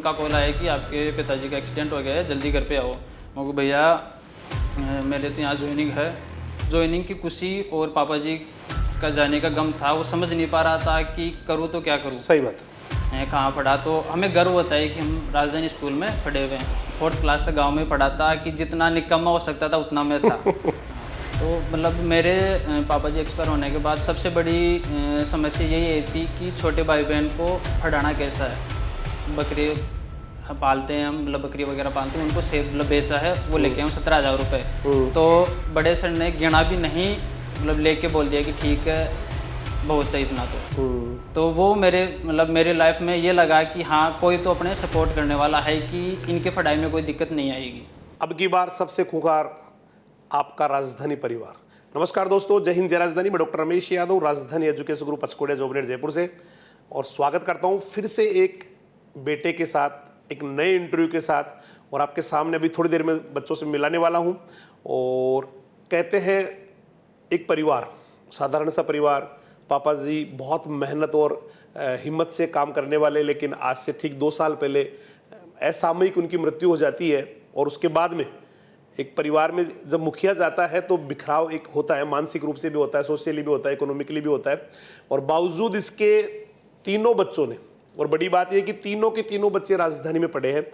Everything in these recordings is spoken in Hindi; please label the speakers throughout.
Speaker 1: का कॉल आया कि आपके पिताजी का एक्सीडेंट हो गया है, जल्दी घर पे आओ। मैं को भैया मेरे तो यहाँ ज्वाइनिंग है। ज्वाइनिंग की खुशी और पापा जी का जाने का गम था, वो समझ नहीं पा रहा था कि करूँ तो क्या करूँ।
Speaker 2: सही बात है।
Speaker 1: मैं कहाँ पढ़ा, तो हमें गर्व होता है कि हम राजधानी स्कूल में पढ़े हुए हैं। 4th क्लास तक गांव में पढ़ा था कि जितना निकम्मा हो सकता था उतना मैं था। तो मतलब मेरे पापा जी एक्सपायर होने के बाद सबसे बड़ी समस्या यही थी कि छोटे भाई बहन को पढ़ाना कैसा है। बकरी पालते हैं हम, मतलब बकरी वगैरह पालते हैं, उनको सेब मतलब बेचा है, वो लेके आए 17,000 रुपये। तो बड़े सर ने गिना भी नहीं, मतलब लेके बोल दिया कि ठीक है बहुत है इतना। तो वो मेरे मतलब मेरे लाइफ में ये लगा कि हाँ कोई तो अपने सपोर्ट करने वाला है कि इनके पढ़ाई में कोई दिक्कत नहीं आएगी।
Speaker 2: अब की बार सबसे खूंखार आपका राजधानी परिवार। नमस्कार दोस्तों, जय हिंद जय राजधानी। मैं डॉक्टर रमेश यादव, राजधानी एजुकेशन ग्रुप पचकोड़िया जोबनेर जयपुर से, और स्वागत करता हूं फिर से एक बेटे के साथ, एक नए इंटरव्यू के साथ। और आपके सामने अभी थोड़ी देर में बच्चों से मिलाने वाला हूं। और कहते हैं एक परिवार, साधारण सा परिवार, पापा जी बहुत मेहनत और हिम्मत से काम करने वाले, लेकिन आज से ठीक 2 साल पहले असामयिक उनकी मृत्यु हो जाती है। और उसके बाद में एक परिवार में जब मुखिया जाता है तो बिखराव एक होता है, मानसिक रूप से भी होता है, सोशली भी होता है, इकोनॉमिकली भी होता है। और बावजूद इसके तीनों बच्चों ने, और बड़ी बात यह कि तीनों के तीनों बच्चे राजधानी में पढ़े हैं।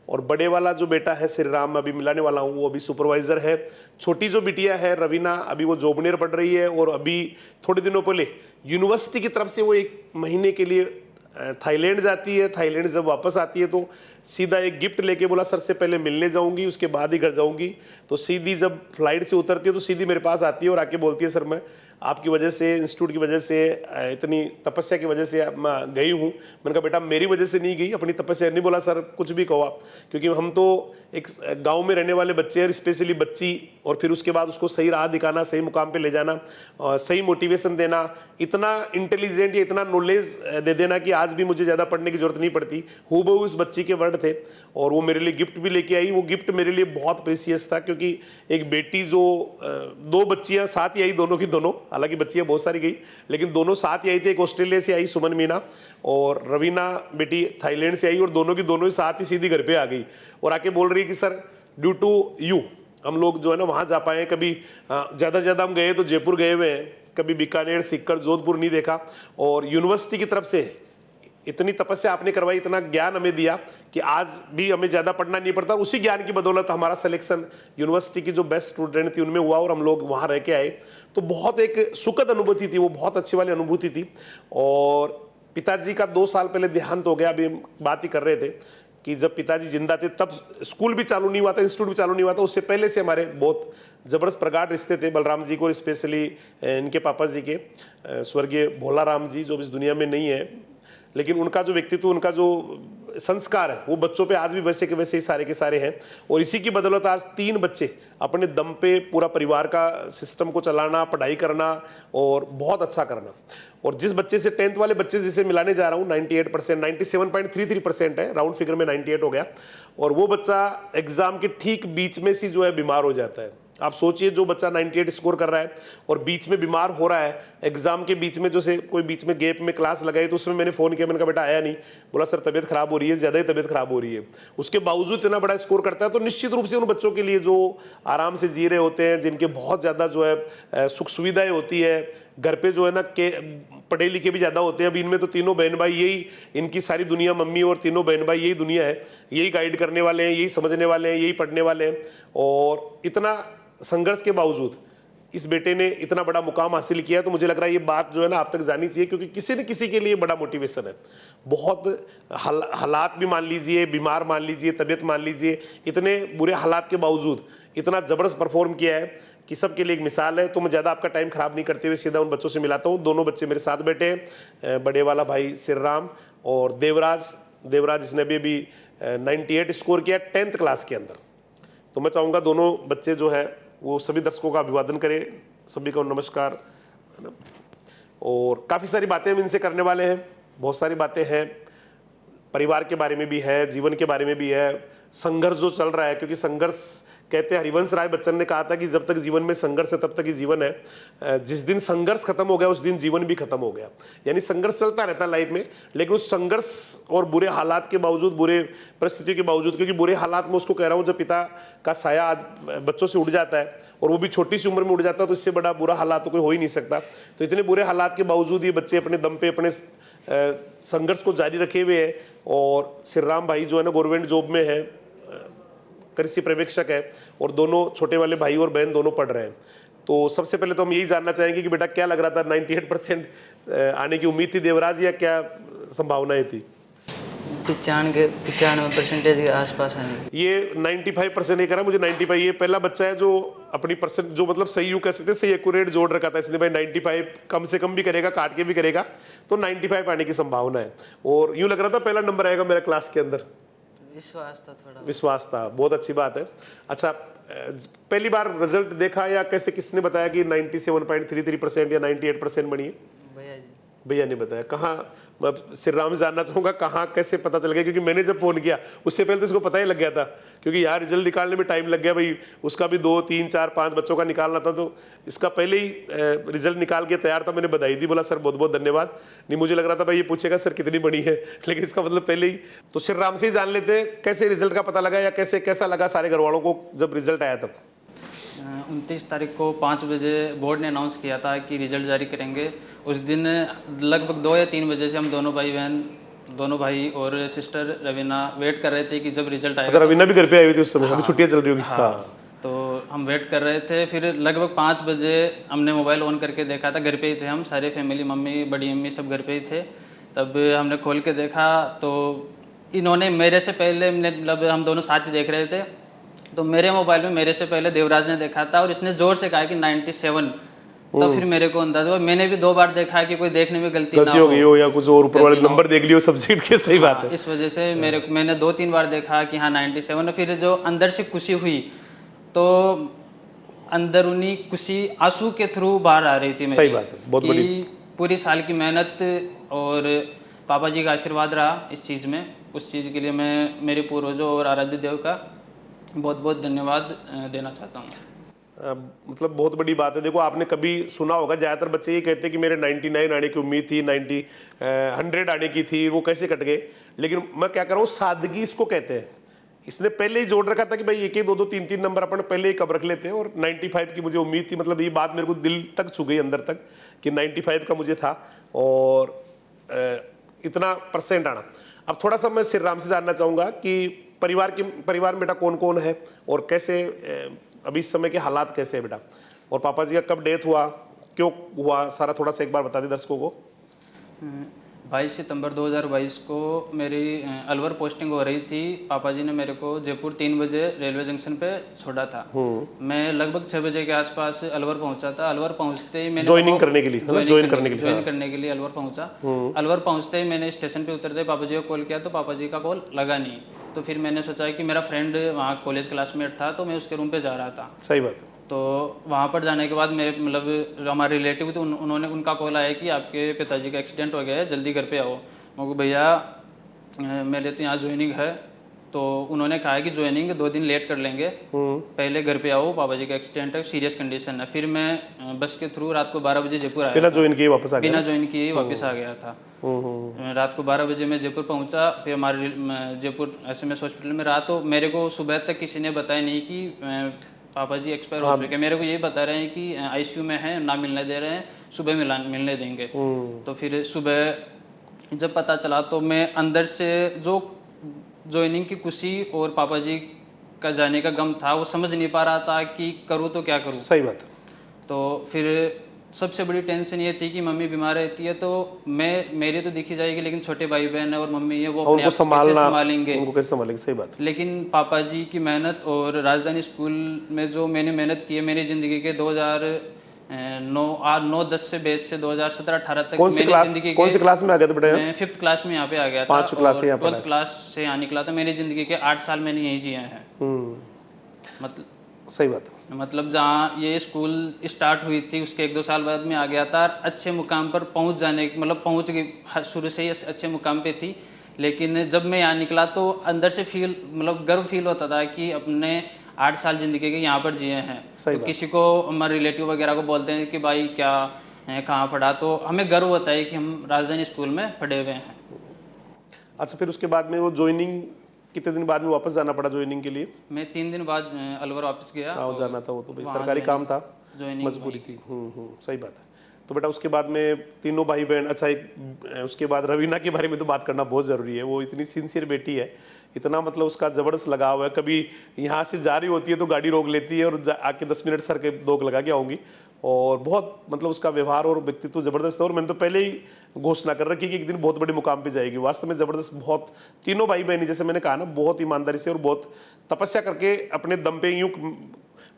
Speaker 2: और बड़े वाला जो बेटा है श्री राम, अभी मिलाने वाला हूँ, वो अभी सुपरवाइजर है। छोटी जो बिटिया है रवीना, अभी वो जोबनेर पढ़ रही है। और अभी थोड़े दिनों पहले यूनिवर्सिटी की तरफ से वो 1 महीने के लिए थाईलैंड जाती है। थाईलैंड जब वापस आती है तो सीधा एक गिफ्ट लेके बोला सर से पहले मिलने जाऊंगी, उसके बाद ही घर जाऊंगी। तो सीधी जब फ्लाइट से उतरती है तो सीधी मेरे पास आती है और आके बोलती है सर मैं आपकी वजह से, इंस्टीट्यूट की वजह से, इतनी तपस्या की वजह से मैं गई हूँ। मैंने कहा बेटा मेरी वजह से नहीं गई, अपनी तपस्या नहीं। बोला सर कुछ भी कहो आप, क्योंकि हम तो एक गांव में रहने वाले बच्चे हैं, स्पेशली बच्ची, और फिर उसके बाद उसको सही राह दिखाना, सही मुकाम पे ले जाना, सही मोटिवेशन देना, इतना इंटेलिजेंट या इतना नॉलेज दे देना कि आज भी मुझे ज़्यादा पढ़ने की जरूरत नहीं पड़ती। हूबहू उस बच्ची के वर्ड थे। और वो मेरे लिए गिफ्ट भी लेके आई। वो गिफ्ट मेरे लिए बहुत प्रेशियस था, क्योंकि एक बेटी जो 2 बच्चियां साथ ही आई, दोनों की दोनों, हालांकि बच्चियां बहुत सारी गई लेकिन दोनों साथ ही आई थी। एक ऑस्ट्रेलिया से आई सुमन मीना, और रवीना बेटी थाईलैंड से आई, और दोनों की दोनों ही साथ ही सीधी घर पे आ गई। और आके बोल रही कि सर ड्यू टू यू हम लोग जो है ना वहाँ जा पाए। कभी ज़्यादा से ज़्यादा हम गए तो जयपुर गए हुए हैं, कभी बीकानेर, सीकर, जोधपुर नहीं देखा। और यूनिवर्सिटी की तरफ से इतनी तपस्या आपने करवाई, इतना ज्ञान हमें दिया कि आज भी हमें ज़्यादा पढ़ना नहीं पड़ता। उसी ज्ञान की बदौलत हमारा सिलेक्शन यूनिवर्सिटी की जो बेस्ट स्टूडेंट थी उनमें हुआ, और हम लोग वहाँ रह के आए। तो बहुत एक सुखद अनुभूति थी वो, बहुत अच्छी वाली अनुभूति थी। और पिताजी का 2 साल पहले देहांत हो गया। अभी बात ही कर रहे थे कि जब पिताजी जिंदा थे तब स्कूल भी चालू नहीं हुआ था, इंस्टीट्यूट भी चालू नहीं हुआ था। उससे पहले से हमारे बहुत जबरदस्त प्रगाढ़ रिश्ते थे बलराम जी को, और स्पेशली इनके पापा जी के, स्वर्गीय भोला राम जी, जो इस दुनिया में नहीं है, लेकिन उनका जो व्यक्तित्व, उनका जो संस्कार है वो बच्चों पे आज भी वैसे के वैसे ही सारे के सारे हैं। और इसी की बदौलत आज 3 बच्चे अपने दम पे पूरा परिवार का सिस्टम को चलाना, पढ़ाई करना और बहुत अच्छा करना। और जिस बच्चे से 10th वाले बच्चे जिसे मिलाने जा रहा हूँ, 98%, 97.33% है, राउंड फिगर में 98 हो गया। और वो बच्चा एग्जाम के ठीक बीच में से जो है बीमार हो जाता है। आप सोचिए, जो बच्चा 98 स्कोर कर रहा है और बीच में बीमार हो रहा है, एग्जाम के बीच में जो से कोई बीच में गैप में क्लास लगाई, तो उसमें मैंने फोन किया, मैंने कहा बेटा आया नहीं। बोला सर तबीयत खराब हो रही है, ज्यादा ही तबीयत खराब हो रही है। उसके बावजूद इतना बड़ा स्कोर करता है। तो निश्चित रूप से उन बच्चों के लिए जो आराम से जी रहे होते हैं, जिनके बहुत ज्यादा जो है सुख सुविधाएं होती है, घर पे जो है ना के पढ़े लिखे भी ज्यादा होते हैं। अभी इनमें तो तीनों बहन भाई, यही इनकी सारी दुनिया, मम्मी और तीनों बहन भाई, यही दुनिया है, यही गाइड करने वाले हैं, यही समझने वाले हैं, यही पढ़ने वाले हैं। और इतना संघर्ष के बावजूद इस बेटे ने इतना बड़ा मुकाम हासिल किया। तो मुझे लग रहा है ये बात जो है ना आप तक जानी चाहिए, क्योंकि किसी न किसी के लिए बड़ा मोटिवेशन है। बहुत हालात भी मान लीजिए, बीमार मान लीजिए, तबीयत मान लीजिए, इतने बुरे हालात के बावजूद इतना जबरदस्त परफॉर्म किया है कि सबके लिए एक मिसाल है। तो मैं ज़्यादा आपका टाइम खराब नहीं करते हुए सीधा उन बच्चों से मिलाता हूँ। दोनों बच्चे मेरे साथ बैठे हैं, बड़े वाला भाई श्री राम और देवराज इसने भी 98 स्कोर किया 10th क्लास के अंदर। तो मैं चाहूँगा दोनों बच्चे जो है वो सभी दर्शकों का अभिवादन करें। सभी को नमस्कार, है ना। और काफ़ी सारी बातें हम इनसे करने वाले हैं, बहुत सारी बातें हैं, परिवार के बारे में भी है, जीवन के बारे में भी है, संघर्ष जो चल रहा है, क्योंकि संघर्ष कहते हैं हरिवंश राय बच्चन ने कहा था कि जब तक जीवन में संघर्ष है तब तक ही जीवन है, जिस दिन संघर्ष खत्म हो गया उस दिन जीवन भी खत्म हो गया। यानी संघर्ष चलता रहता है लाइफ में, लेकिन उस संघर्ष और बुरे हालात के बावजूद, बुरे परिस्थितियों के बावजूद, क्योंकि बुरे हालात में उसको कह रहा हूँ, जब पिता का साया आज बच्चों से उड़ जाता है और वो भी छोटी सी उम्र में उड़ जाता है, तो इससे बड़ा बुरा हालात तो कोई हो ही नहीं सकता। तो इतने बुरे हालात के बावजूद ये बच्चे अपने दम पे अपने संघर्ष को जारी रखे हुए हैं। और श्री राम भाई जो है ना गवर्नमेंट जॉब में है, कृषि पर्यवेक्षक है, और दोनों छोटे वाले भाई और बहन दोनों पढ़ रहे हैं। तो सबसे पहले तो हम यही जानना चाहेंगे कि बेटा क्या लग रहा था, 98% आने की उम्मीद थी देवराज, या क्या संभावनाएं थी?
Speaker 3: 95% के आसपास आने की।
Speaker 2: ये 95% नहीं करा, मुझे 95, ये पहला बच्चा है जो अपनी परसेंट, जो मतलब सही यूं कह सकते हैं, सही एक्यूरेट जोड़ रखा था इसने भाई। 95 कम से कम भी करेगा, काट के भी करेगा, तो 95 आने की संभावना है। और यूं लग रहा था पहला नंबर आएगा मेरा क्लास के अंदर,
Speaker 3: विश्वास था, थोड़ा
Speaker 2: विश्वास था। बहुत अच्छी बात है। अच्छा, पहली बार रिजल्ट देखा या कैसे, किसने बताया कि 97.33% या 98% बनी है?
Speaker 3: भैया जी।
Speaker 2: भैया ने बताया। कहाँ, मैं श्री राम से जानना चाहूँगा कहाँ कैसे पता चल गया? क्योंकि मैंने जब फ़ोन किया उससे पहले तो इसको पता ही लग गया था, क्योंकि यार रिजल्ट निकालने में टाइम लग गया भाई, उसका भी 2, 3, 4, 5 बच्चों का निकालना था, तो इसका पहले ही रिजल्ट निकाल के तैयार था। मैंने बधाई दी, बोला सर बहुत बहुत धन्यवाद। नहीं मुझे लग रहा था भाई ये पूछेगा सर कितनी बड़ी है, लेकिन इसका मतलब पहले ही। तो श्री राम से ही जान लेते हैं कैसे रिजल्ट का पता लगा, या कैसे कैसा लगा सारे घर वालों को जब रिजल्ट आया तब?
Speaker 1: 29 तारीख को 5 बजे बोर्ड ने अनाउंस किया था कि रिजल्ट जारी करेंगे। उस दिन लगभग 2 या 3 बजे से हम दोनों भाई बहन, दोनों भाई और सिस्टर रवीना वेट कर रहे थे कि जब रिजल्ट आएगा।
Speaker 2: रवीना भी घर पे आई हुई थी उस समय? अभी छुट्टियां चल रही होगी। हाँ।
Speaker 1: तो हम वेट कर रहे थे। फिर लगभग 5 बजे हमने मोबाइल ऑन करके देखा था, घर पे ही थे हम सारे फैमिली, मम्मी, बड़ी मम्मी सब घर पे ही थे। तब हमने खोल के देखा तो इन्होंने मेरे से पहले, मतलब हम दोनों साथ ही देख रहे थे, तो मेरे मोबाइल में मेरे से पहले देवराज ने देखा था और इसने जोर से कहा कि 97। तो फिर मेरे को अंदाजा हुआ। मैंने भी 2 बार देखा कि कोई देखने में गलती ना
Speaker 2: हो गई हो, या कुछ और ऊपर वाले नंबर देख लियो सब्जेक्ट के। सही बात है।
Speaker 1: इस वजह से मैंने 2-3 बार देखा कि हाँ 97। फिर जो अंदर से खुशी हुई, तो अंदरूनी खुशी आंसू के थ्रू बाहर आ रही थी मेरी।
Speaker 2: सही बात है, बहुत बड़ी।
Speaker 1: पूरी साल की मेहनत और पापा जी का आशीर्वाद रहा इस चीज़ में। उस चीज़ के लिए मैं मेरे पूर्वजों और आराध्य देव का बहुत बहुत धन्यवाद देना चाहता हूँ।
Speaker 2: मतलब बहुत बड़ी बात है। देखो आपने कभी सुना होगा, ज़्यादातर बच्चे ये कहते हैं कि मेरे 99 आने की उम्मीद थी, 100 आने की थी, वो कैसे कट गए। लेकिन मैं क्या कर रहा हूँ, सादगी इसको कहते हैं। इसने पहले ही जोड़ रखा था कि भाई 1, 2, 3 नंबर अपन पहले ही कब रख लेते हैं, और 95 की मुझे उम्मीद थी। मतलब ये बात मेरे को दिल तक छू गई, अंदर तक, कि 95 का मुझे था और इतना परसेंट आना। अब थोड़ा सा मैं श्री राम से जानना चाहूँगा कि परिवार में बेटा कौन कौन है और कैसे अभी इस समय के हालात कैसे है बेटा, और पापा जी का कब डेथ हुआ, क्यों हुआ, सारा थोड़ा सा एक बार बता दें दर्शकों को।
Speaker 1: 22 सितंबर 2022 को मेरी अलवर पोस्टिंग हो रही थी। पापा जी ने मेरे को जयपुर 3 बजे रेलवे जंक्शन पे छोड़ा था। मैं लगभग 6 बजे के आसपास अलवर पहुंचा था। अलवर पहुंचते ही मैंने
Speaker 2: ज्वाइन करने के लिए
Speaker 1: अलवर पहुंचा। अलवर पहुंचते ही मैंने स्टेशन पे उतरते पापा जी को कॉल किया, तो पापा जी का कॉल लगा नहीं। तो फिर मैंने सोचा कि मेरा फ्रेंड वहाँ कॉलेज क्लासमेट था, तो मैं उसके रूम पे जा रहा था।
Speaker 2: सही बात है।
Speaker 1: तो वहाँ पर जाने के बाद मेरे मतलब जो हमारे रिलेटिव थे उनका कॉल आया कि आपके पिताजी का एक्सीडेंट हो गया है, जल्दी घर पे आओ। मैं को भैया मेरे तो यहाँ ज्वाइनिंग है। तो उन्होंने कहा कि ज्वाइनिंग 2 दिन लेट कर लेंगे, पहले घर पे आओ, पापा जी का एक्सीडेंट है, सीरियस कंडीशन है। फिर मैं बस के थ्रू रात को 12 बजे जयपुर आया,
Speaker 2: बिना ज्वाइन किए वापस
Speaker 1: आ गया था। रात को 12 बजे मैं जयपुर पहुंचा। फिर हमारे जयपुर SMS हॉस्पिटल में रहा। तो मेरे को सुबह तक किसी ने बताया नहीं कि पापा जी एक्सपायर हो चुके हैं। मेरे को यही बता रहे हैं कि ICU में है, ना मिलने दे रहे हैं, सुबह मिलने देंगे। तो फिर सुबह जब पता चला तो मैं अंदर से जो ज्वाइनिंग की खुशी और पापा जी का जाने का गम था, वो समझ नहीं पा रहा था कि करूँ तो क्या करूँ।
Speaker 2: सही बात है।
Speaker 1: तो फिर सबसे बड़ी टेंशन ये थी कि मम्मी बीमार रहती है, तो मेरी तो दिखी जाएगी, लेकिन छोटे भाई बहन है और मम्मी है, वो अपने आप कैसे संभालेंगे,
Speaker 2: उनको कैसे संभालेंगे। सही बात है।
Speaker 1: लेकिन पापा जी की मेहनत और राजधानी स्कूल में जो मैंने मेहनत की है, मेरी ज़िंदगी के 2009-10 से बेस से 2017-18 तक
Speaker 2: कौन सी क्लास में आ गया था बेटा?
Speaker 1: मैं 5th क्लास में यहाँ पे आ गया था।
Speaker 2: 5वीं क्लास से यहाँ
Speaker 1: 12th क्लास से यहाँ निकला था। मेरी ज़िंदगी के 8 साल मैंने यहीं जिए हैं। मतलब
Speaker 2: सही बात है।
Speaker 1: मतलब जहाँ ये स्कूल स्टार्ट हुई थी उसके 1-2 साल बाद में आ गया था। अच्छे मुकाम पर पहुँच जाने, मतलब पहुँच गई, शुरू से ही अच्छे मुकाम पे थी। लेकिन जब मैं यहाँ निकला तो अंदर से मतलब गर्व फील होता था कि अपने 8 साल ज़िंदगी के यहाँ पर जिए हैं।
Speaker 2: सही
Speaker 1: तो
Speaker 2: बात।
Speaker 1: किसी को हमारे रिलेटिव वगैरह को बोलते हैं कि भाई क्या है, कहाँ पढ़ा, तो हमें गर्व होता है कि हम राजधानी स्कूल में पढ़े हुए हैं।
Speaker 2: अच्छा, फिर उसके बाद में वो ज्वाइनिंग कितने दिन बाद में वापस जाना पड़ा ज्वाइनिंग के लिए?
Speaker 1: मैं 3 दिन बाद अलवर वापस गया।
Speaker 2: गाँव जाना था, वो तो भाई
Speaker 1: वहाँ
Speaker 2: सरकारी काम था,
Speaker 1: ज्वाइनिंग
Speaker 2: मजबूरी थी। सही बात है। तो बेटा उसके बाद में तीनों भाई बहन, अच्छा एक उसके बाद रवीना के बारे में तो बात करना बहुत ज़रूरी है। वो इतनी सिंसियर बेटी है, इतना मतलब उसका ज़बरदस्त लगाव है। कभी यहाँ से जा रही होती है तो गाड़ी रोक लेती है और आके 10 मिनट सर के दोग लगा के आऊँगी। और बहुत मतलब उसका व्यवहार और व्यक्तित्व ज़बरदस्त है। और मैंने तो पहले ही घोषणा कर रखी कि एक दिन बहुत बड़े मुकाम पे जाएगी। वास्तव में ज़बरदस्त, बहुत तीनों भाई बहन जैसे मैंने कहा ना, बहुत ईमानदारी से और बहुत तपस्या करके अपने दम पे, यूँ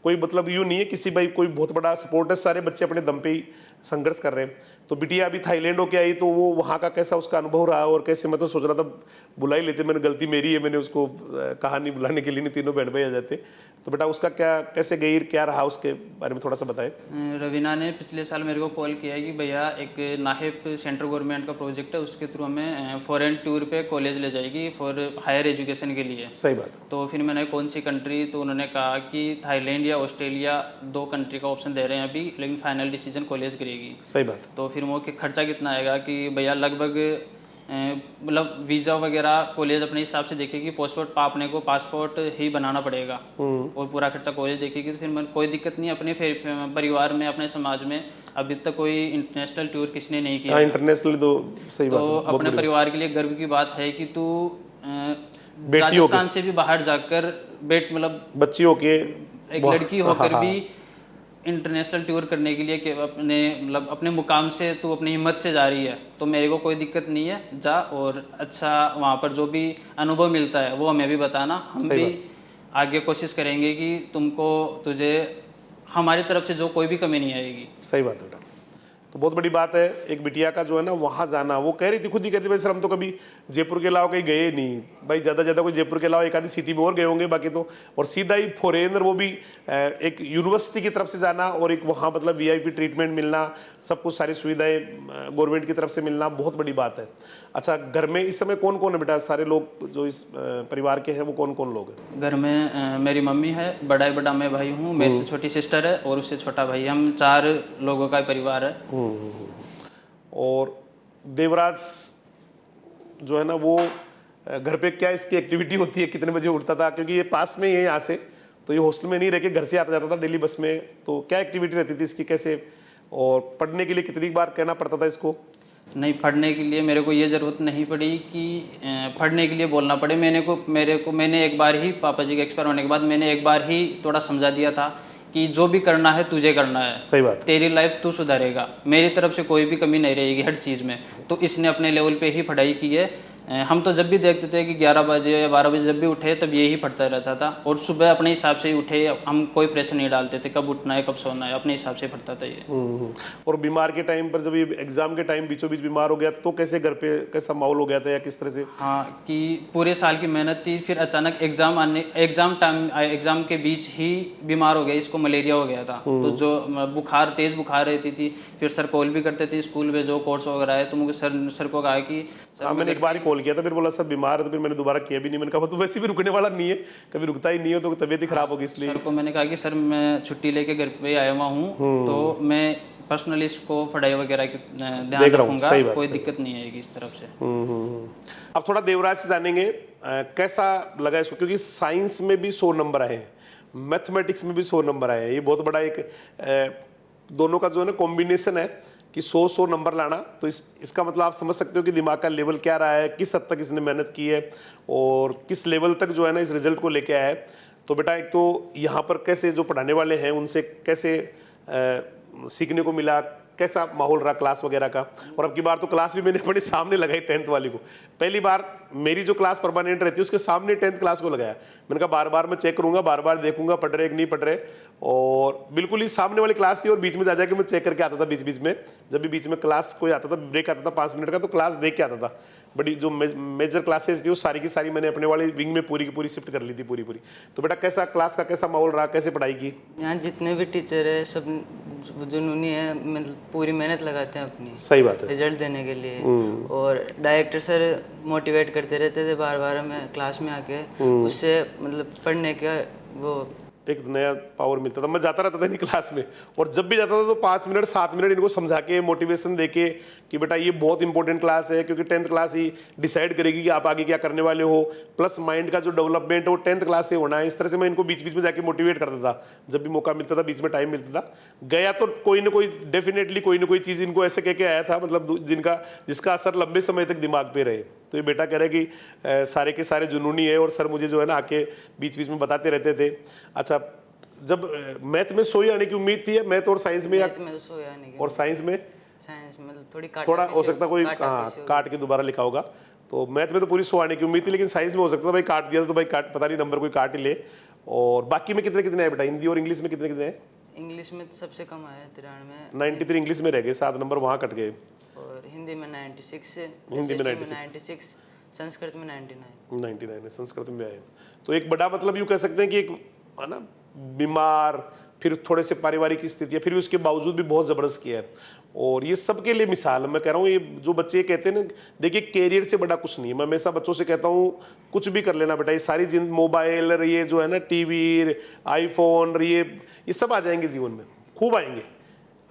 Speaker 2: कोई मतलब यूँ नहीं है किसी भाई कोई बहुत बड़ा सपोर्ट है, सारे बच्चे अपने दम पे ही संघर्ष कर रहे हैं। तो बिटिया अभी थाईलैंड होके आई, तो वो वहाँ का कैसा उसका अनुभव रहा और कैसे, मैं तो सोच रहा था बुला ही लेते, मैंने गलती मेरी है, मैंने उसको कहा नहीं बुलाने के लिए, नहीं तीनों बहन भाई आ जाते। तो बेटा उसका क्या, कैसे गई, क्या रहा, उसके बारे में थोड़ा सा बताएं।
Speaker 1: रवीना ने पिछले साल मेरे को कॉल किया है कि भैया एक नाहिप सेंट्रल गवर्नमेंट का प्रोजेक्ट है, उसके थ्रू हमें फॉरेन टूर पे कॉलेज ले जाएगी फॉर हायर एजुकेशन के लिए।
Speaker 2: सही बात।
Speaker 1: तो फिर मैंने कौन सी कंट्री, तो उन्होंने कहा कि थाईलैंड या ऑस्ट्रेलिया, 2 कंट्री का ऑप्शन दे रहे हैं अभी, लेकिन फाइनल डिसीजन कॉलेज करेगी।
Speaker 2: सही बात।
Speaker 1: तो फिर वो कि खर्चा कितना आएगा, कि भैया लगभग मतलब वीज़ा वगैरह कॉलेज अपने हिसाब से देखेगी, पासपोर्ट अपने को पासपोर्ट ही बनाना पड़ेगा और पूरा खर्चा कॉलेज देखेगी। तो फिर मैं कोई दिक्कत नहीं, अपने परिवार में, अपने समाज में अभी तक कोई इंटरनेशनल टूर किसी ने नहीं किया।
Speaker 2: इंटरनेशनल तो सही बात
Speaker 1: तो
Speaker 2: है,
Speaker 1: अपने परिवार के लिए गर्व की बात है कि तू
Speaker 2: बेटी
Speaker 1: राजस्थान से भी बाहर जाकर मतलब
Speaker 2: बच्ची होके,
Speaker 1: एक लड़की होकर भी इंटरनेशनल टूर करने के लिए कि अपने मतलब अपने मुकाम से तू अपनी हिम्मत से जा रही है। तो मेरे को कोई दिक्कत नहीं है, जा और अच्छा वहाँ पर जो भी अनुभव मिलता है वो हमें भी बताना, हम भी आगे कोशिश करेंगे कि तुझे हमारी तरफ से जो कोई भी कमी नहीं आएगी।
Speaker 2: सही बात बेटा। तो बहुत बड़ी बात है, एक बिटिया का जो है ना वहाँ जाना। वो कह रही थी, खुद ही कहती भाई सर हम तो कभी जयपुर के अलावा कहीं गए नहीं भाई, ज़्यादा कोई जयपुर के अलावा एक आधी सिटी में और गए होंगे, बाकी तो। और सीधा ही फॉरेनर, वो भी एक यूनिवर्सिटी की तरफ से जाना और एक वहाँ मतलब VIP ट्रीटमेंट मिलना, सब कुछ सारी सुविधाएं गवर्नमेंट की तरफ से मिलना, बहुत बड़ी बात है। अच्छा, घर में इस समय कौन कौन है बेटा? सारे लोग जो इस परिवार के हैं वो कौन कौन लोग हैं?
Speaker 1: घर में मेरी मम्मी है, बड़ा मैं भाई हूँ, मेरे से छोटी सिस्टर है और उससे छोटा भाई। हम 4 लोगों का परिवार है।
Speaker 2: और देवराज जो है ना, वो घर पे क्या इसकी एक्टिविटी होती है, कितने बजे उठता था? क्योंकि ये पास में ही है यहाँ से, तो ये हॉस्टल में नहीं रह के घर से आता जाता था डेली बस में। तो क्या एक्टिविटी रहती थी इसकी, कैसे? और पढ़ने के लिए कितनी बार कहना पड़ता था इसको?
Speaker 1: नहीं, पढ़ने के लिए मेरे को ये ज़रूरत नहीं पड़ी कि पढ़ने के लिए बोलना पड़े। मैंने एक बार ही, पापा जी के एक्सपायर होने के बाद मैंने एक बार ही थोड़ा समझा दिया था कि जो भी करना है तुझे करना है।
Speaker 2: सही बात।
Speaker 1: तेरी लाइफ तू सुधारेगा, मेरी तरफ से कोई भी कमी नहीं रहेगी हर चीज़ में। तो इसने अपने लेवल पे ही पढ़ाई की है। हम तो जब भी देखते थे कि 11 बजे या 12 बजे जब भी उठे तब यही पढ़ता रहता था। और सुबह अपने हिसाब से ही उठे, हम कोई प्रेशर नहीं डालते थे कब उठना है कब सोना है, अपने हिसाब से पढ़ता था ये।
Speaker 2: और बीमार के टाइम पर, जब ये एग्जाम के टाइम बीचों बीच बीमार हो गया, तो कैसे घर पे कैसा माहौल हो गया था या किस तरह से?
Speaker 1: हाँ, कि पूरे साल की मेहनत थी, फिर अचानक एग्जाम के बीच ही बीमार हो गया, इसको मलेरिया हो गया था। तो जो तेज बुखार रहती थी, फिर सर कॉल भी करते थे स्कूल में जो कोर्स वगैरह है, तो मुझे सर को कहा कि
Speaker 2: हाँ, मैंने एक बार ही कॉल किया था, फिर बोला सर बीमार है, तो फिर मैंने दोबारा किया भी नहीं। मैंने कहा तो वैसे भी रुकने वाला नहीं है, कभी रुकता ही नहीं है, तो तबीयत ही खराब होगी इसलिए।
Speaker 1: सर को मैंने कहा कि सर मैं छुट्टी लेके घर पे आया हुआ हूँ, तो मैं पर्सनली इसको पढ़ाई वगैरह की ध्यान रखूंगा, कोई दिक्कत नहीं आएगी इस तरफ से।
Speaker 2: अब थोड़ा देवराज से जानेंगे कैसा लगा इसको, क्योंकि साइंस में भी 100 नंबर आए हैं, मैथमेटिक्स में भी 100 नंबर आए हैं। ये बहुत बड़ा एक दोनों का जो है ना कॉम्बिनेशन है कि 100 नंबर लाना। तो इसका मतलब आप समझ सकते हो कि दिमाग का लेवल क्या रहा है, किस हद तक इसने मेहनत की है और किस लेवल तक जो है ना इस रिजल्ट को लेके आया है। तो बेटा एक तो यहाँ पर कैसे जो पढ़ाने वाले हैं उनसे कैसे सीखने को मिला, कैसा माहौल रहा क्लास वगैरह का? और अब की बार तो क्लास भी मैंने अपने सामने लगाई 10th वाली को। पहली बार मेरी जो क्लास परमानेंट रहती है उसके सामने 10th क्लास को लगाया। मैंने कहा बार बार मैं चेक करूंगा, बार बार देखूंगा पढ़ रहे कि नहीं पढ़ रहे। और बिल्कुल ही सामने वाली क्लास थी और बीच में जा जाके मैं चेक करके आता था। बीच बीच में जब भी बीच में क्लास कोई आता था, ब्रेक आता था 5 मिनट का, तो क्लास देख के आता था। बड़ी जो मेजर क्लासेस थी वो सारी की सारी मैंने अपने वाले विंग में पूरी की पूरी शिफ्ट कर ली थी पूरी। तो बेटा कैसा क्लास का कैसा माहौल रहा, कैसे पढ़ाई की?
Speaker 3: यहाँ जितने भी टीचर है सब जुनूनी है, मतलब पूरी मेहनत लगाते हैं अपनी।
Speaker 2: सही बात है।
Speaker 3: रिजल्ट देने के लिए। और डायरेक्टर सर मोटिवेट करते रहते थे बार बार हमें क्लास में आके, उससे मतलब पढ़ने का वो
Speaker 2: एक नया पावर मिलता था। मैं जाता रहता था इन क्लास में, और जब भी जाता था तो 5 मिनट 7 मिनट इनको समझा के मोटिवेशन देके कि बेटा ये बहुत इंपॉर्टेंट क्लास है, क्योंकि 10th क्लास ही डिसाइड करेगी कि आप आगे क्या करने वाले हो, प्लस माइंड का जो डेवलपमेंट है वो 10th क्लास से होना है। इस तरह से मैं इनको बीच बीच में जाके मोटिवेट करता था, जब भी मौका मिलता था, बीच में टाइम मिलता था। गया तो कोई ना कोई डेफिनेटली कोई ना कोई चीज़ इनको ऐसे कह के आया था, मतलब जिसका असर लंबे समय तक दिमाग पे रहे। तो ये बेटा कह रहे कि सारे के सारे जुनूनी है, और सर मुझे जो है ना आके बीच बीच में बताते रहते थे। अच्छा, जब मैथ में सोई आने की उम्मीद थी, मैथ और साइंस में, या
Speaker 3: मैथ में तो सोया नहीं
Speaker 2: और साइंस में
Speaker 3: मतलब थोड़ी
Speaker 2: थोड़ा हो सकता कोई काट के दोबारा लिखा होगा। तो मैथ में तो पूरी 100 आने की उम्मीद थी, लेकिन साइंस में हो सकता था भाई काट दिया तो भाई काट, पता नहीं नंबर कोई काट ही ले। और बाकी में कितने कितने आए बेटा, हिंदी और इंग्लिश में कितने कितने हैं?
Speaker 3: इंग्लिश में सबसे कम आया 93,
Speaker 2: 93 इंग्लिश में रह गए, 7 नंबर वहाँ कट गए।
Speaker 3: और हिंदी में 96,
Speaker 2: हिंदी में
Speaker 3: 96, संस्कृत में 99।
Speaker 2: 99 है, संस्कृत में आए। तो एक बड़ा मतलब यूँ कह सकते हैं कि एक है ना, बीमार, फिर थोड़े से पारिवारिक स्थिति है, फिर उसके बावजूद भी बहुत ज़बरदस्त किया है। और ये सबके लिए मिसाल, मैं कह रहा हूँ, ये जो बच्चे कहते हैं ना, देखिए कैरियर से बड़ा कुछ नहीं है। मैं हमेशा बच्चों से कहता हूँ कुछ भी कर लेना बेटा, ये सारी मोबाइल, ये जो है ना टीवी, आईफोन, ये सब आ जाएंगे जीवन में, खूब आएंगे।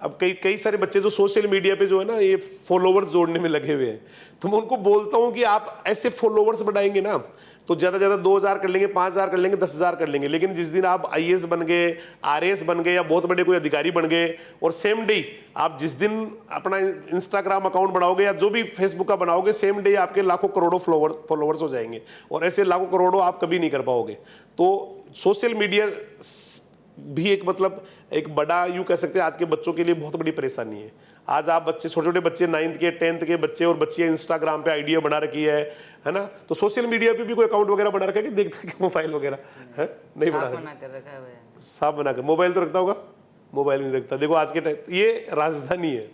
Speaker 2: अब कई सारे बच्चे जो सोशल मीडिया पे जो है ना ये फॉलोवर्स जोड़ने में लगे हुए हैं, तो मैं उनको बोलता हूँ कि आप ऐसे फॉलोवर्स बढ़ाएंगे ना तो ज़्यादा 2000 कर लेंगे, 5000 कर लेंगे, 10,000 कर लेंगे, लेकिन जिस दिन आप IAS बन गए, RAS बन गए, या बहुत बड़े कोई अधिकारी बन गए, और सेम डे आप जिस दिन अपना इंस्टाग्राम अकाउंट बनाओगे या जो भी फेसबुक का बनाओगे, सेम डे आपके लाखों करोड़ों फॉलोवर्स हो जाएंगे, और ऐसे लाखों करोड़ों आप कभी नहीं कर पाओगे। तो सोशल मीडिया भी एक मतलब एक बड़ा, यूँ कह सकते हैं आज के बच्चों के लिए बहुत बड़ी परेशानी है। आज आप बच्चे, छोटे छोटे बच्चे, 9th के 10th के बच्चे और बच्चियां इंस्टाग्राम पे आईडिया बना रखी है ना, तो सोशल मीडिया पे भी कोई अकाउंट वगैरह बना रखा है कि देखते हैं मोबाइल वगैरह है? नहीं बना रखा, साफ बना कर। मोबाइल तो रखता होगा? मोबाइल नहीं रखता। देखो आज के टाइम, ये राजधानी है,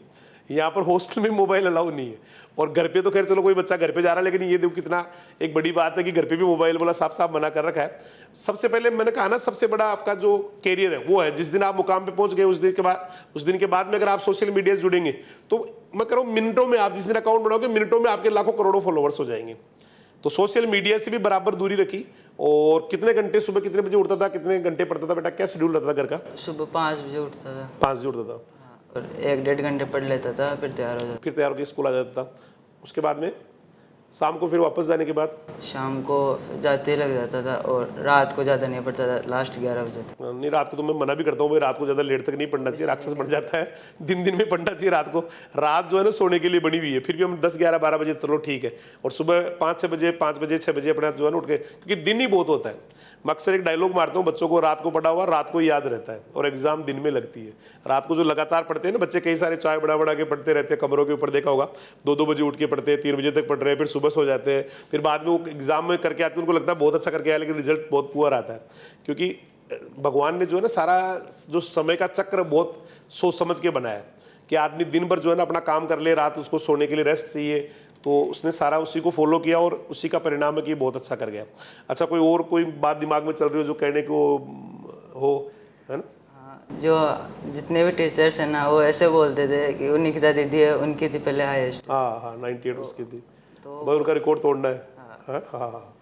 Speaker 2: यहाँ पर हॉस्टल में मोबाइल अलाउ नहीं है, और घर पे तो खैर चलो कोई बच्चा घर पे जा रहा है, लेकिन ये देखो कितना एक बड़ी बात है कि घर पे भी मोबाइल बोला साफ साफ मना कर रखा है। सबसे पहले मैंने कहा ना, सबसे बड़ा आपका जो कैरियर है वो है जिस दिन आप मुकाम पे पहुंच गए, उस दिन के बाद में अगर आप सोशल मीडिया से जुड़ेंगे, तो मैं कह रहा हूँ मिनटों में, आप जिस दिन अकाउंट बनाओगे मिनटों में आपके लाखों करोड़ों फॉलोवर्स हो जाएंगे। तो सोशल मीडिया से भी बराबर दूरी रखी। और कितने घंटे, सुबह कितने बजे उठता था, कितने घंटे पढ़ता था बेटा, क्या शेड्यूल रहता था घर का?
Speaker 3: सुबह 5 बजे उठता था।
Speaker 2: 5 बजे उठता था,
Speaker 3: और 1-1.5 घंटे पढ़ लेता था, फिर तैयार हो जाता।
Speaker 2: फिर तैयार होकर स्कूल आ जाता था। उसके बाद में शाम को फिर वापस जाने के बाद
Speaker 3: शाम को जाते लग जाता था, और रात को ज़्यादा नहीं पढ़ता था, लास्ट 11 बजे तक।
Speaker 2: नहीं, रात को तो मैं मना भी करता हूँ भाई, रात को ज़्यादा लेट तक नहीं पढ़ना चाहिए, राक्षस बन जाता है। दिन में पढ़ना चाहिए रात को। रात जो है ना सोने के लिए बनी हुई है, फिर भी हम 10, 11, 12 बजे चलो ठीक है, और सुबह 5 बजे 6 बजे अपना जो है ना उठ के, क्योंकि दिन ही बहुत होता है। मैं अक्सर एक डायलॉग मारता हूँ बच्चों को, रात को पढ़ा हुआ रात को याद रहता है, और एग्जाम दिन में लगती है। रात को जो लगातार पढ़ते हैं ना बच्चे, कई सारे चाय बड़ा के पढ़ते रहते हैं, कमरों के ऊपर देखा होगा, 2-2 बजे उठ के पढ़ते हैं, 3 बजे तक पढ़ रहे हैं, फिर सुबह सो जाते हैं, फिर बाद में वो एग्जाम में करके आते हैं, उनको लगता है बहुत अच्छा करके आया, लेकिन रिजल्ट बहुत पुअर आता है। क्योंकि भगवान ने जो है ना सारा जो समय का चक्र बहुत सोच समझ के बनाया है कि आदमी दिन भर जो है ना अपना काम कर ले, रात उसको सोने के लिए रेस्ट चाहिए, तो उसने सारा उसी को फॉलो किया, और उसी का परिणाम है कि बहुत अच्छा कर गया। अच्छा, कोई बात दिमाग में चल रही हो जो कहने को हो, है ना?
Speaker 3: जो जितने भी टीचर्स हैं ना, वो ऐसे बोलते थे कि निकिता दीदी है, उनकी थी पहले हाईएस्ट।
Speaker 2: हाँ 98 उसकी थी, भाई उनका रिकॉर्ड तोड़ना है। हाँ,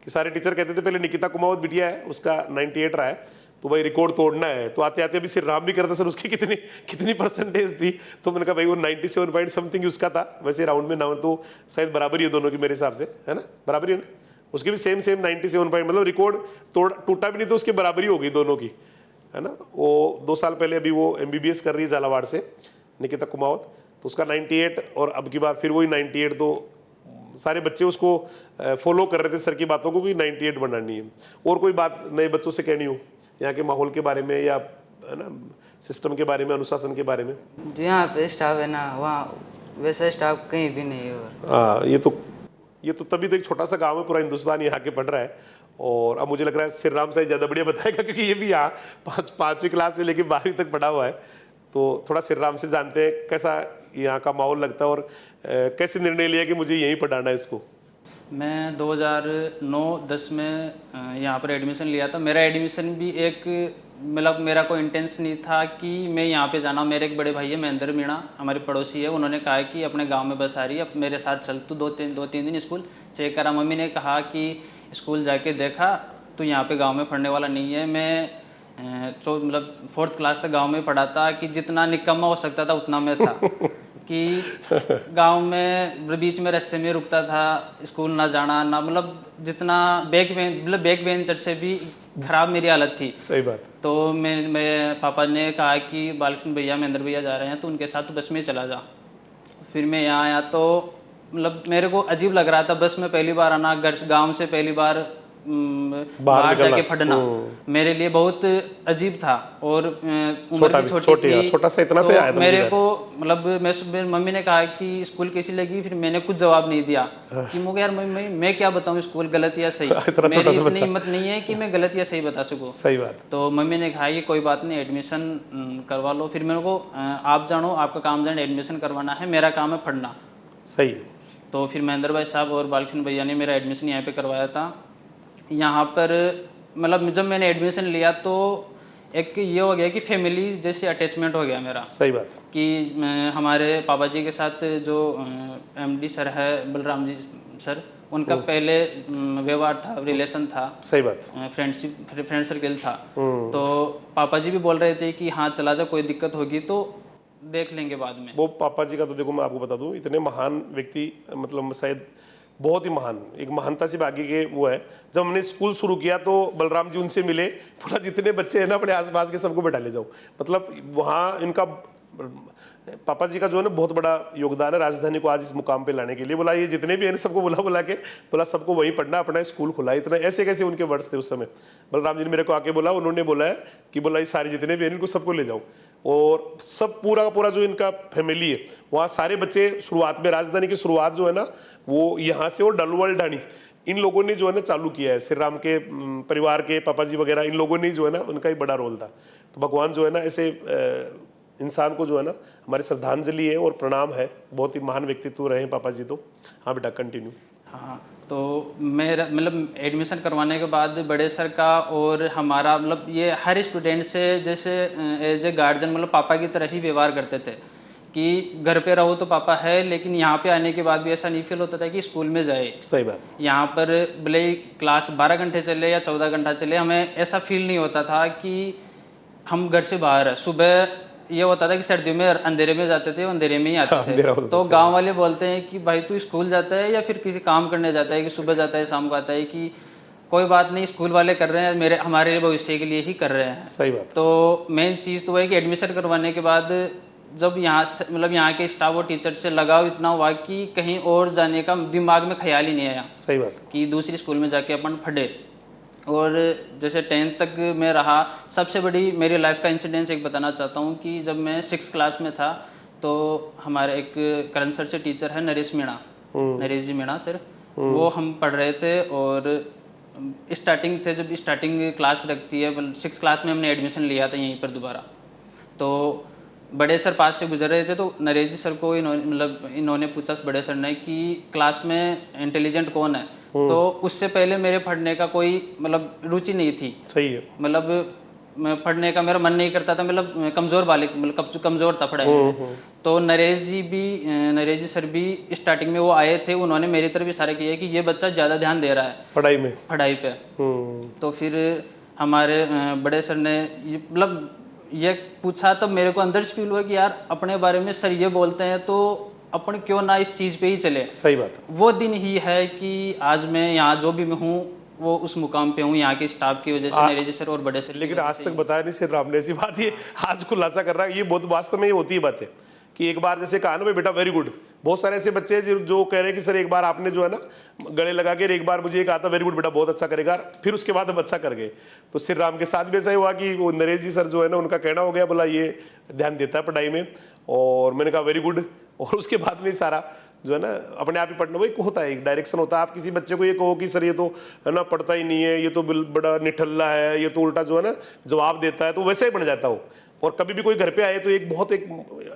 Speaker 2: कि सारे टीचर कहते थे पहले निकिता कुमावत बिटिया है, उसका 98 रहा है, तो भाई रिकॉर्ड तोड़ना है। तो आते आते अभी सिर राम भी करता सर उसकी कितनी परसेंटेज थी, तो मैंने कहा भाई वो 97 पॉइंट समथिंग उसका था। वैसे राउंड में ना तो शायद बराबर ही है दोनों की मेरे हिसाब से, है ना? बराबर ही है ना? उसकी भी सेम 97 पॉइंट, मतलब रिकॉर्ड टूटा भी नहीं तो उसकी बराबरी हो गई दोनों की, है ना? वो 2 साल पहले अभी वो MBBS कर रही है झालावाड़ से, निकिता कुमावत, तो उसका 98, और अब की बार फिर वही 98। तो सारे बच्चे उसको फॉलो कर रहे थे सर की बातों को कि 98 बनानी है। और कोई बात नए बच्चों से कहनी हो यहाँ के माहौल के बारे में, या है ना सिस्टम के बारे में, अनुशासन के बारे में?
Speaker 3: जो यहाँ पे स्टाफ है ना, वहाँ वैसा स्टाफ कहीं भी नहीं है।
Speaker 2: हाँ, ये तो तभी तो एक छोटा सा गांव है, पूरा हिंदुस्तान यहाँ के पढ़ रहा है। और अब मुझे लग रहा है श्री राम साहब ज़्यादा बढ़िया बताएगा, क्योंकि ये भी यहाँ 5वीं क्लास से लेकर 12वीं तक पढ़ा हुआ है। तो थोड़ा श्री राम से जानते हैं कैसा यहाँ का माहौल लगता है, और कैसे निर्णय लिया कि मुझे यहीं पढ़ाना है इसको।
Speaker 1: मैं 2009-10 में यहाँ पर एडमिशन लिया था। मेरा एडमिशन भी एक मतलब मेरा कोई इंटेंस नहीं था कि मैं यहाँ पे जाना। मेरे एक बड़े भाई है महेंद्र मीणा, हमारे पड़ोसी है, उन्होंने कहा कि अपने गांव में बस आ रही है, अब मेरे साथ चल, तू 2-3 दिन स्कूल चेक करा। मम्मी ने कहा कि स्कूल जाके देखा तो यहाँ पे गांव में पढ़ने वाला नहीं है। मैं मतलब 4th क्लास तक गांव में पढ़ा था कि जितना निकम्मा हो सकता था उतना मैं था कि गांव में बीच में रास्ते में रुकता था, स्कूल ना जाना ना, मतलब जितना बैक बेंचर से भी खराब मेरी हालत थी।
Speaker 2: सही बात।
Speaker 1: तो मैं पापा ने कहा कि बालकृष्ण भैया महेंद्र भैया जा रहे हैं तो उनके साथ तो बस में चला जा। फिर मैं यहाँ आया तो मतलब मेरे को अजीब लग रहा था बस में पहली बार आना, गांव से पहली बार बाहर जाके पढ़ना मेरे लिए बहुत अजीब था। और उम्र भी छोटी थी,
Speaker 2: छोटा सा इतना
Speaker 1: तो
Speaker 2: से आया था
Speaker 1: मेरे को मतलब मेरी मम्मी ने कहा कि स्कूल कैसी लगी, फिर मैंने कुछ जवाब नहीं दिया कि मुझे यार मैं क्या बताऊं स्कूल गलत या सही मेरी इतनी हिम्मत नहीं है कि मैं गलत या सही बता सकूं।
Speaker 2: सही बात।
Speaker 1: तो मम्मी ने कहा कि कोई बात नहीं एडमिशन करवा लो। फिर मेरे को आप जानो, आपका काम जाने एडमिशन करवाना है, मेरा काम है पढ़ना।
Speaker 2: सही।
Speaker 1: तो फिर महेंद्र भाई साहब और बालकृष्ण भैया ने मेरा एडमिशन यहाँ पे करवाया था। यहाँ पर मतलब जब मैंने एडमिशन लिया तो एक ये हो गया कि फैमिली जैसे अटैचमेंट हो गया मेरा।
Speaker 2: सही बात।
Speaker 1: कि हमारे पापा जी के साथ जो एमडी सर है बलराम जी सर, उनका पहले व्यवहार था, रिलेशन था।
Speaker 2: सही बात।
Speaker 1: फ्रेंड सर्कल था। तो पापा जी भी बोल रहे थे कि हाँ चला जा, कोई दिक्कत होगी तो देख लेंगे बाद में।
Speaker 2: वो पापा जी का तो देखो मैं आपको बता दूं, इतने महान व्यक्ति, मतलब शायद बहुत ही महान, एक महानता से बाकी के वो है। जब हमने स्कूल शुरू किया तो बलराम जी उनसे मिले, पूरा जितने बच्चे हैं ना अपने आसपास के सबको बैठा ले जाओ। मतलब वहाँ इनका पापा जी का जो है ना बहुत बड़ा योगदान है राजधानी को आज इस मुकाम पे लाने के लिए। बोला ये जितने भी हैं सबको बुला के बोला सबको वहीं पढ़ना, अपना स्कूल खुला। इतना ऐसे कैसे उनके वर्ड्स थे उस समय। बलराम जी ने मेरे को आके बोला, उन्होंने बोला है कि बोला ये सारे जितने भी हैं इनको सबको ले जाओ। और सब पूरा का पूरा जो इनका फैमिली है वहाँ सारे बच्चे शुरुआत में, राजधानी की शुरुआत जो है ना वो यहाँ से, और डलवल डानी इन लोगों ने जो है ना चालू किया है। श्री राम के परिवार के पापा जी वगैरह इन लोगों ने जो है ना, उनका ही बड़ा रोल था। तो भगवान जो है ना ऐसे इंसान को जो है ना हमारी श्रद्धांजलि है और प्रणाम है। बहुत ही महान व्यक्तित्व रहे हैं पापा जी तो। हाँ बेटा कंटिन्यू।
Speaker 1: हाँ तो मेरा मतलब एडमिशन करवाने के बाद बड़े सर का और हमारा मतलब ये हर स्टूडेंट से जैसे एज ए गार्जियन मतलब पापा की तरह ही व्यवहार करते थे कि घर पे रहो तो पापा है, लेकिन यहाँ पे आने के बाद भी ऐसा नहीं फील होता था कि स्कूल में जाए।
Speaker 2: सही बात।
Speaker 1: यहाँ पर भले ही क्लास 12 घंटे चले या 14 घंटा चले, हमें ऐसा फील नहीं होता था कि हम घर से बाहर है। सुबह ये होता था कि सर्दियों में अंधेरे में जाते थे, अंधेरे में ही आते थे। तो गांव वाले बोलते हैं कि भाई तू स्कूल जाता है या फिर किसी काम करने जाता है, कि सुबह जाता है शाम को आता है, कि कोई बात नहीं स्कूल वाले कर रहे हैं, हमारे लिए भविष्य के लिए ही कर रहे हैं।
Speaker 2: सही बात।
Speaker 1: तो मेन चीज़ तो है कि एडमिशन करवाने के बाद जब यहाँ से मतलब यहाँ के स्टाफ और टीचर से लगाव इतना हुआ कि कहीं और जाने का दिमाग में ख्याल ही नहीं आया।
Speaker 2: सही बात।
Speaker 1: कि दूसरी स्कूल में जाके अपन पढ़े। और जैसे 10th तक मैं रहा, सबसे बड़ी मेरी लाइफ का इंसिडेंस एक बताना चाहता हूँ कि जब मैं 6th क्लास में था तो हमारे एक करण सर से टीचर है नरेश मीणा, नरेश जी मीणा सर, वो हम पढ़ रहे थे और स्टार्टिंग थे, जब स्टार्टिंग क्लास लगती है 6th क्लास में हमने एडमिशन लिया था यहीं पर दोबारा। तो बड़े सर पास से गुजर रहे थे तो नरेश जी सर को इन्होंने पूछा बड़े सर ने कि क्लास में इंटेलिजेंट कौन है। तो उससे पहले मेरे पढ़ने का कोई मतलब रुचि नहीं थी।
Speaker 2: सही है।
Speaker 1: मतलब मैं पढ़ने का मेरा मन नहीं करता था, मतलब कमज़ोर बालिक, मतलब कमज़ोर था पढ़ाई में। तो नरेश जी सर भी स्टार्टिंग में वो आए थे, उन्होंने मेरी तरफ इशारा किया कि ये बच्चा ज़्यादा ध्यान दे रहा है पढ़ाई पे। तो फिर हमारे बड़े सर ने मतलब ये पूछा, तब मेरे को अंदर से फील हुआ कि यार अपने बारे में सर ये बोलते हैं तो अपन क्यों ना इस चीज़ पे ही चले।
Speaker 2: सही बात है।
Speaker 1: वो दिन ही है कि आज मैं यहाँ जो भी मैं हूँ वो उस मुकाम पे हूँ यहाँ के स्टाफ की वजह से, नरेश सर और बड़े सर।
Speaker 2: लेकिन आज तक बताया नहीं सिर्फ राम ने ऐसी बात, ये आज खुलासा कर रहा है। ये बहुत वास्तव में ये होती है बात है कि एक बार जैसे कहा ना भाई बेटा वेरी गुड, बहुत सारे ऐसे बच्चे जो कह रहे हैं कि सर एक बार आपने जो है ना गले लगा के एक बार मुझे ये कहा था वेरी गुड बेटा बहुत अच्छा करेगा, फिर उसके बाद हम अच्छा कर गए। तो श्री राम के साथ भी ऐसा ही हुआ कि वो नरेश जी सर जो है ना उनका कहना हो गया, बोला ये ध्यान देता है पढ़ाई में, और मैंने कहा वेरी गुड। और उसके बाद में सारा जो है ना अपने आप ही पढ़ना, वही होता है एक डायरेक्शन होता है। आप किसी बच्चे को ये कहो कि सर ये तो है ना पढ़ता ही नहीं है, ये तो बड़ा निठल्ला है, ये तो उल्टा जो है ना जवाब देता है, तो वैसे ही बन जाता हो। और कभी भी कोई घर पे आए तो एक बहुत एक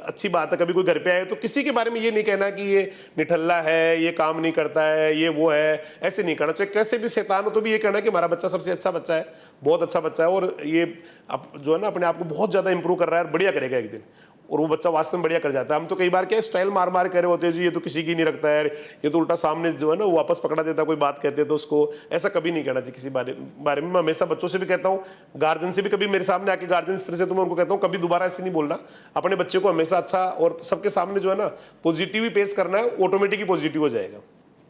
Speaker 2: अच्छी बात है, कभी कोई घर पे आए तो किसी के बारे में ये नहीं कहना कि ये निठल्ला है, ये काम नहीं करता है, ये वो है, ऐसे नहीं करना चाहिए। कैसे भी शैतान हो तो भी ये कहना कि हमारा बच्चा सबसे अच्छा बच्चा है, बहुत अच्छा बच्चा है, और ये जो है ना अपने आप को बहुत ज़्यादा इंप्रूव कर रहा है, बढ़िया करेगा एक दिन। और वो बच्चा वास्तव में बढ़िया कर जाता है। हम तो कई बार क्या स्टाइल मार मार कर रहे होते हैं जी, ये तो किसी की नहीं रखता है, ये तो उल्टा सामने जो है ना वो वापस पकड़ा देता है, कोई बात कहते हैं तो उसको ऐसा कभी नहीं कहना चाहिए किसी बारे में। मैं हमेशा बच्चों से भी कहता हूँ, गार्जियन से भी, कभी मेरे सामने आके गार्जियन इस तरह से, तो मैं उनको कहता हूँ कभी दोबारा ऐसे नहीं बोलना। अपने बच्चे को हमेशा अच्छा और सबके सामने जो है ना पॉजिटिव ही पेश करना है, ऑटोमेटिक ही पॉजिटिव हो जाएगा।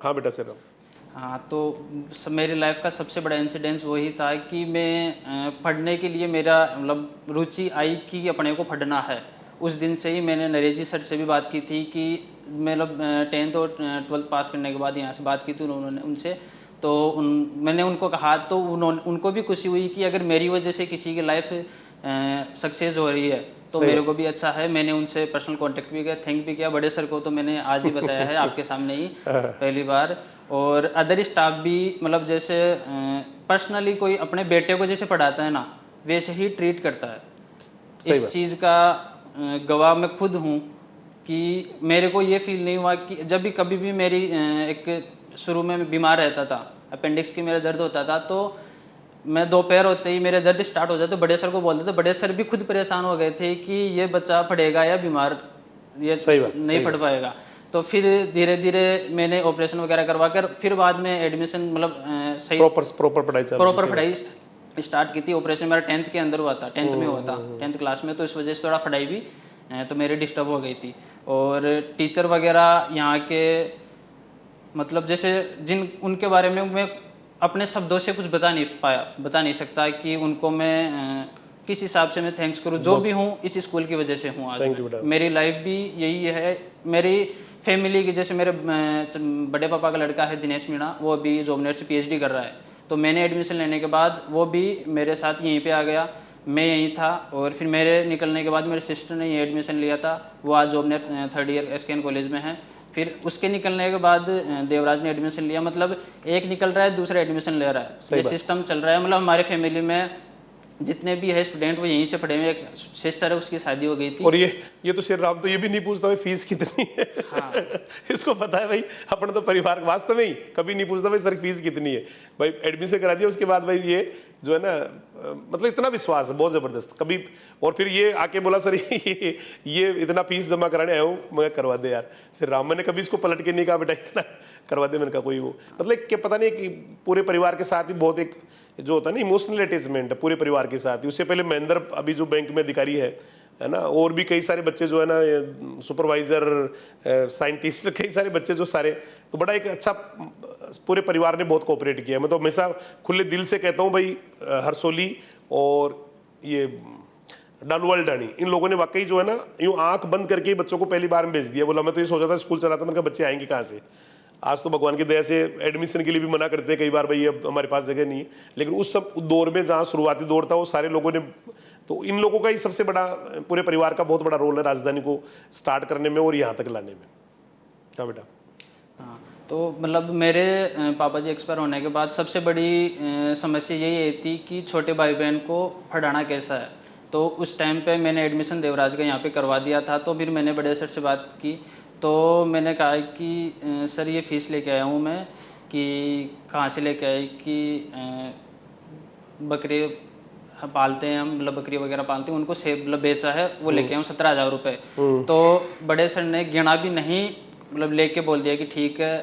Speaker 2: हाँ बेटा सर।
Speaker 1: हाँ, तो मेरी लाइफ का सबसे बड़ा इंसिडेंस वही था कि मैं पढ़ने के लिए मेरा मतलब रुचि आई कि अपने को पढ़ना है। उस दिन से ही मैंने नरेश जी सर से भी बात की थी कि मतलब 10th और 12th पास करने के बाद यहाँ से बात की थी उन्होंने उनसे, तो मैंने उनको कहा, तो उनको भी खुशी हुई कि अगर मेरी वजह से किसी की लाइफ सक्सेस हो रही है तो मेरे को भी अच्छा है। मैंने उनसे पर्सनल कांटेक्ट भी किया, थैंक भी किया। बड़े सर को तो मैंने आज ही बताया है आपके सामने ही पहली बार। और अदर स्टाफ भी मतलब जैसे पर्सनली कोई अपने बेटे को जैसे पढ़ाता है ना, वैसे ही ट्रीट करता है। इस चीज़ का गवाह मैं खुद हूँ कि मेरे को ये फील नहीं हुआ कि जब भी कभी भी मेरी एक शुरू में बीमार रहता था, अपेंडिक्स की मेरा दर्द होता था, तो मैं दोपहर होते ही मेरे दर्द स्टार्ट हो जाते, बड़े सर को बोलते थे। बड़े सर भी खुद परेशान हो गए थे कि ये बच्चा पढ़ेगा या बीमार, ये नहीं पढ़ पाएगा। तो फिर धीरे धीरे मैंने ऑपरेशन वगैरह करवा कर फिर बाद में एडमिशन मतलब सही प्रॉपर पढ़ाई स्टार्ट की थी। ऑपरेशन मेरा 10th के अंदर हुआ था, 10th में हुआ था, 10th क्लास में, तो इस वजह से थोड़ा पढ़ाई भी तो मेरी डिस्टर्ब हो गई थी। और टीचर वगैरह यहाँ के मतलब जैसे उनके बारे में मैं अपने शब्दों से कुछ बता नहीं सकता कि उनको मैं किस हिसाब से मैं थैंक्स करूँ। जो भी हूँ इस स्कूल की वजह से हूँ आज। मेरी लाइफ भी यही है। मेरी फैमिली की, जैसे मेरे बड़े पापा का लड़का है दिनेश मीणा, वो अभी जॉबनेट से PhD कर रहा है, तो मैंने एडमिशन लेने के बाद वो भी मेरे साथ यहीं पे आ गया, मैं यहीं था। और फिर मेरे निकलने के बाद मेरे सिस्टर ने ये एडमिशन लिया था, वो आज जॉबनेट 3rd ईयर SKN कॉलेज में है। फिर उसके निकलने के बाद देवराज ने एडमिशन लिया, मतलब एक निकल रहा है दूसरा एडमिशन ले रहा है, ये सिस्टम चल रहा है। मतलब हमारे फैमिली में जितने भी है स्टूडेंट वो यहीं से पढ़े हुए। एक सिस्टर है, उसकी शादी हो गई थी।
Speaker 2: और ये तो श्री राम तो ये भी नहीं पूछता भाई फीस कितनी है। हाँ। इसको पता है भाई, अपना तो परिवार वास्तव में ही कभी नहीं पूछता भाई सर फीस कितनी है। भाई एडमिशन करा दिया, उसके बाद भाई ये जो है ना मतलब इतना विश्वास है बहुत जबरदस्त कभी। और फिर ये आके बोला सर ये इतना फीस जमा कराने आया हूँ, मैं करवा दे यार। श्री राम मैंने कभी इसको पलट के नहीं कहा बेटा इतना करवा दे, मैंने कहा कोई वो मतलब क्या पता नहीं कि पूरे परिवार के साथ ही बहुत एक जो होता है ना इमोशनल अटैचमेंट है पूरे परिवार के साथ ही। उससे पहले महेंद्र अभी जो बैंक में अधिकारी है ना, और भी कई सारे बच्चे जो है ना सुपरवाइजर, साइंटिस्ट, कई सारे बच्चे जो सारे, तो बड़ा एक अच्छा पूरे परिवार ने बहुत कोऑपरेट किया। मैं तो हमेशा खुले दिल से कहता हूँ भाई हरसोली और ये डानुवाल डानी, इन लोगों ने वाकई जो है ना यूँ आंख बंद करके ही बच्चों को पहली बार में भेज दिया। बोला मैं तो ये सोचा था स्कूल चला था, मैंने कहा बच्चे आएंगे कहाँ से। आज तो भगवान की दया से एडमिशन के लिए भी मना करते हैं कई बार, भाई अब हमारे पास जगह नहीं है। लेकिन उस सब दौर में जहाँ शुरुआती दौर था वो सारे लोगों ने, तो इन लोगों का ही सबसे बड़ा पूरे परिवार का बहुत बड़ा रोल है राजधानी को स्टार्ट करने में और यहाँ तक लाने में। क्या बेटा?
Speaker 1: हाँ, तो मतलब मेरे पापा जी एक्सपायर होने के बाद सबसे बड़ी समस्या यही थी कि छोटे भाई बहन को पढ़ाना कैसा है। तो उस टाइम पे मैंने एडमिशन देवराज का यहाँ पे करवा दिया था। तो फिर मैंने बड़े सर से बात की, तो मैंने कहा कि सर ये फ़ीस लेके आया हूँ मैं, कि कहाँ से लेके आए, कि बकरी पालते हैं हम, मतलब बकरी वगैरह पालते हैं, उनको सेब मतलब बेचा है, वो लेके आया हूँ 17,000 रुपये। तो बड़े सर ने गिना भी नहीं, मतलब लेके बोल दिया कि ठीक है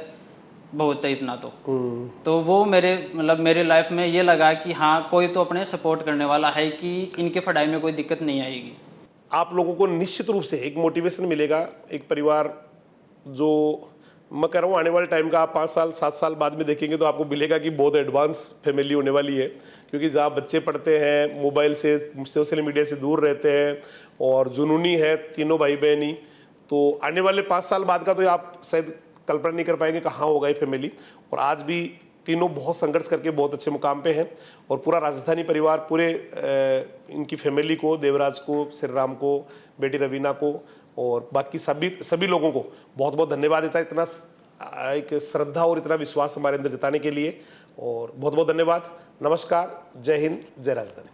Speaker 1: बहुत है इतना। तो वो मेरे मतलब मेरे लाइफ में ये लगा कि हाँ कोई तो अपने सपोर्ट करने वाला है कि इनके पढ़ाई में कोई दिक्कत नहीं आएगी।
Speaker 2: आप लोगों को निश्चित रूप से एक मोटिवेशन मिलेगा। एक परिवार जो मैं कह रहा हूँ आने वाले टाइम का आप 5 साल 7 साल बाद में देखेंगे तो आपको मिलेगा कि बहुत एडवांस फैमिली होने वाली है। क्योंकि जहाँ बच्चे पढ़ते हैं, मोबाइल से सोशल मीडिया से दूर रहते हैं और जुनूनी है तीनों भाई बहन ही, तो आने वाले 5 साल बाद का तो आप शायद कल्पना नहीं कर पाएंगे कहाँ होगा ये फैमिली। और आज भी तीनों बहुत संघर्ष करके बहुत अच्छे मुकाम पे हैं। और पूरा राजधानी परिवार पूरे इनकी फैमिली को, देवराज को, श्री राम को, बेटी रवीना को और बाकी सभी लोगों को बहुत बहुत धन्यवाद देता है इतना एक श्रद्धा और इतना विश्वास हमारे अंदर जताने के लिए। और बहुत बहुत धन्यवाद। नमस्कार, जय हिंद, जय राजधानी।